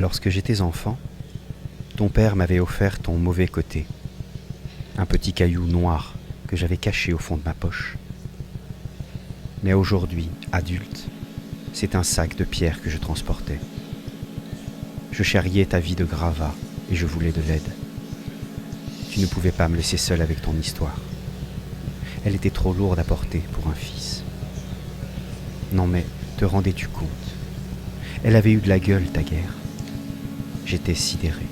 Lorsque j'étais enfant, ton père m'avait offert ton mauvais côté, un petit caillou noir que j'avais caché au fond de ma poche. Mais aujourd'hui, adulte, c'est un sac de pierres que je transportais. Je charriais ta vie de gravat et je voulais de l'aide. Tu ne pouvais pas me laisser seul avec ton histoire. Elle était trop lourde à porter pour un fils. Non mais, te rendais-tu compte? Elle avait eu de la gueule, ta guerre. J'étais sidéré.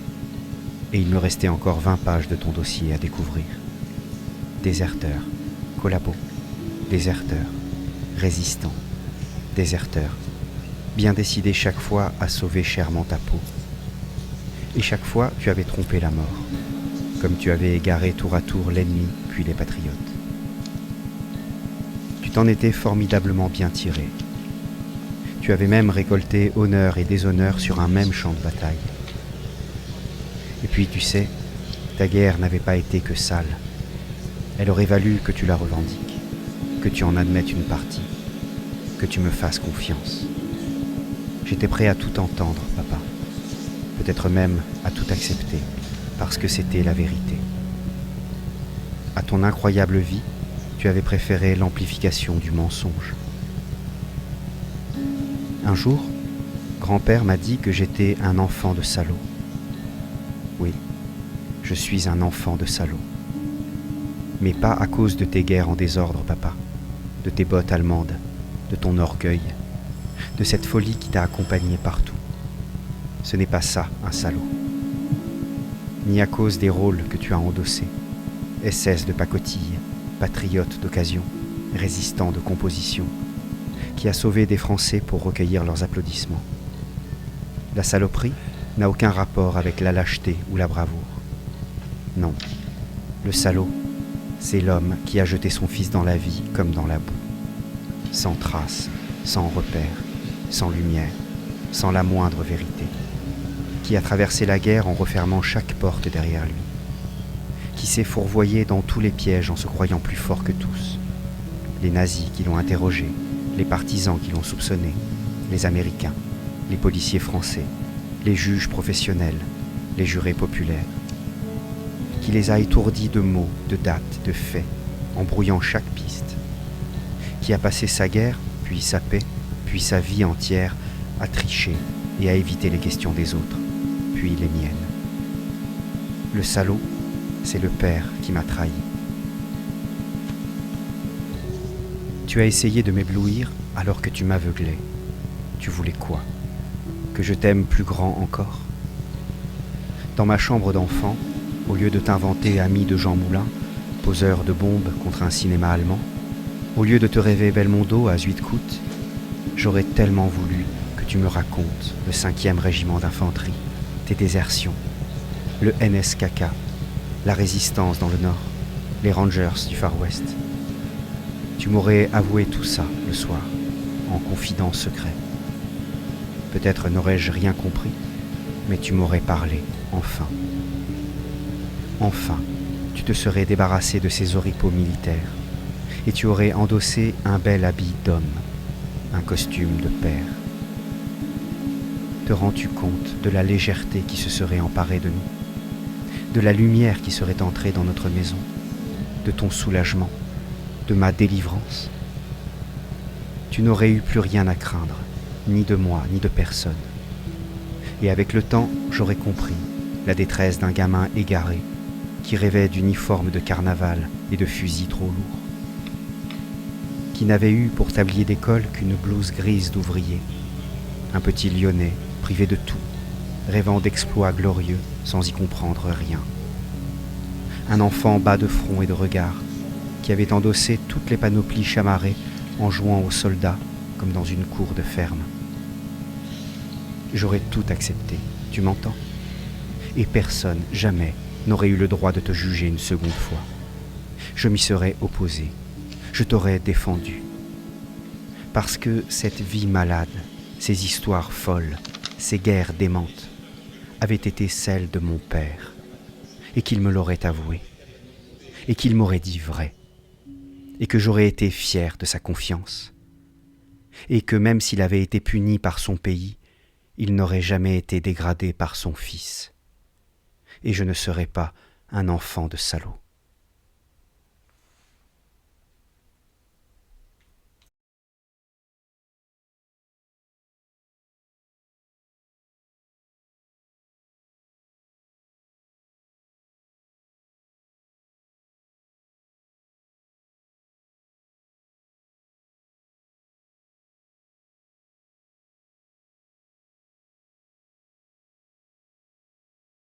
Et il me restait encore 20 pages de ton dossier à découvrir. Déserteur, collabo, déserteur, résistant, déserteur, bien décidé chaque fois à sauver chèrement ta peau. Et chaque fois, tu avais trompé la mort, comme tu avais égaré tour à tour l'ennemi puis les patriotes. Tu t'en étais formidablement bien tiré. Tu avais même récolté honneur et déshonneur sur un même champ de bataille. Et puis, tu sais, ta guerre n'avait pas été que sale. Elle aurait valu que tu la revendiques, que tu en admettes une partie, que tu me fasses confiance. J'étais prêt à tout entendre, papa. Peut-être même à tout accepter, parce que c'était la vérité. À ton incroyable vie, tu avais préféré l'amplification du mensonge. Un jour, grand-père m'a dit que j'étais un enfant de salaud. Oui, je suis un enfant de salaud. Mais pas à cause de tes guerres en désordre, papa, de tes bottes allemandes, de ton orgueil, de cette folie qui t'a accompagné partout. Ce n'est pas ça, un salaud. Ni à cause des rôles que tu as endossés, SS de pacotille, patriote d'occasion, résistant de composition, qui a sauvé des Français pour recueillir leurs applaudissements. La saloperie n'a aucun rapport avec la lâcheté ou la bravoure. Non, le salaud, c'est l'homme qui a jeté son fils dans la vie comme dans la boue, sans trace, sans repère, sans lumière, sans la moindre vérité, qui a traversé la guerre en refermant chaque porte derrière lui, qui s'est fourvoyé dans tous les pièges en se croyant plus fort que tous, les nazis qui l'ont interrogé, les partisans qui l'ont soupçonné, les Américains, les policiers français, les juges professionnels, les jurés populaires, qui les a étourdis de mots, de dates, de faits, en brouillant chaque piste, qui a passé sa guerre, puis sa paix, puis sa vie entière à tricher et à éviter les questions des autres, puis les miennes. Le salaud, c'est le père qui m'a trahi. Tu as essayé de m'éblouir alors que tu m'aveuglais. Tu voulais quoi? Que je t'aime plus grand encore? Dans ma chambre d'enfant, au lieu de t'inventer ami de Jean Moulin, poseur de bombes contre un cinéma allemand, au lieu de te rêver Belmondo à Zuidkoop, j'aurais tellement voulu que tu me racontes le 5e régiment d'infanterie, tes désertions, le NSKK, la résistance dans le Nord, les Rangers du Far West. Tu m'aurais avoué tout ça le soir, en confident secret. Peut-être n'aurais-je rien compris, mais tu m'aurais parlé, enfin. Enfin, tu te serais débarrassé de ces oripeaux militaires, et tu aurais endossé un bel habit d'homme, un costume de père. Te rends-tu compte de la légèreté qui se serait emparée de nous, de la lumière qui serait entrée dans notre maison, de ton soulagement, de ma délivrance? Tu n'aurais eu plus rien à craindre, ni de moi, ni de personne. Et avec le temps, j'aurais compris la détresse d'un gamin égaré qui rêvait d'uniformes de carnaval et de fusils trop lourds, qui n'avait eu pour tablier d'école qu'une blouse grise d'ouvrier, un petit Lyonnais privé de tout, rêvant d'exploits glorieux sans y comprendre rien. Un enfant bas de front et de regard, qui avait endossé toutes les panoplies chamarrées en jouant aux soldats comme dans une cour de ferme. J'aurais tout accepté, tu m'entends? Et personne, jamais, n'aurait eu le droit de te juger une seconde fois. Je m'y serais opposé, je t'aurais défendu. Parce que cette vie malade, ces histoires folles, ces guerres démentes, avaient été celles de mon père, et qu'il me l'aurait avoué, et qu'il m'aurait dit vrai, et que j'aurais été fier de sa confiance, et que même s'il avait été puni par son pays, il n'aurait jamais été dégradé par son fils. Et je ne serai pas un enfant de salaud.